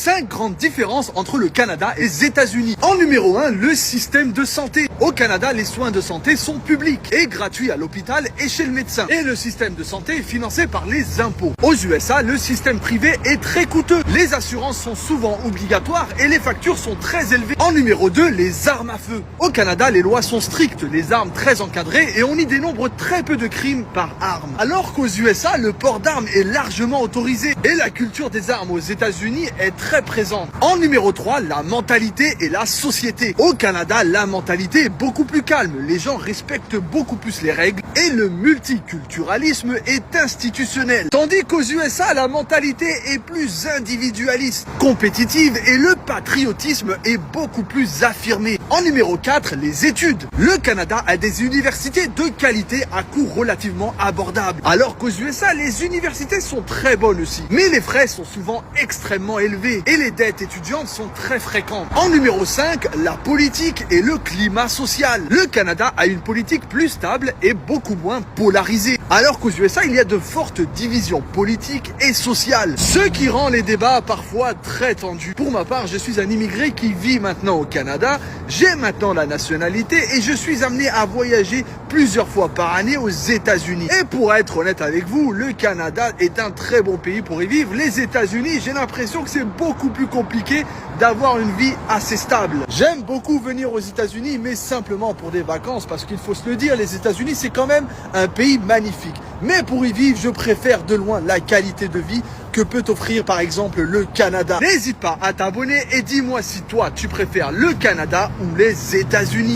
5 grandes différences entre le Canada et les États-Unis. En numéro 1, le système de santé. Au Canada, les soins de santé sont publics et gratuits à l'hôpital et chez le médecin. Et le système de santé est financé par les impôts. Aux USA, le système privé est très coûteux. Les assurances sont souvent obligatoires et les factures sont très élevées. En numéro 2, les armes à feu. Au Canada, les lois sont strictes, les armes très encadrées et on y dénombre très peu de crimes par arme. Alors qu'aux USA, le port d'armes est largement autorisé et la culture des armes aux États-Unis est très présente. En numéro 3, la mentalité et la société. Au Canada, la mentalité est beaucoup plus calme, les gens respectent beaucoup plus les règles et le multiculturalisme est institutionnel. Tandis qu'aux USA, la mentalité est plus individualiste, compétitive et le patriotisme est beaucoup plus affirmé. En numéro 4, les études. Le Canada a des universités de qualité à coût relativement abordable, alors qu'aux USA, les universités sont très bonnes aussi. Mais les frais sont souvent extrêmement élevés et les dettes étudiantes sont très fréquentes. En numéro 5, la politique et le climat social. Le Canada a une politique plus stable et beaucoup moins polarisée, alors qu'aux USA, il y a de fortes divisions politiques et sociales, ce qui rend les débats parfois très tendus. Pour ma part, je suis un immigré qui vit maintenant au Canada, j'ai maintenant la nationalité et je suis amené à voyager plusieurs fois par année aux États-Unis. Et pour être honnête avec vous, le Canada est un très bon pays pour y vivre. Les États-Unis, j'ai l'impression que c'est beaucoup plus compliqué d'avoir une vie assez stable. J'aime beaucoup venir aux États-Unis, mais simplement pour des vacances, parce qu'il faut se le dire, les États-Unis, c'est quand même un pays magnifique. Mais pour y vivre, je préfère de loin la qualité de vie que peut offrir par exemple le Canada. N'hésite pas à t'abonner et dis-moi si toi, tu préfères le Canada ou les États-Unis.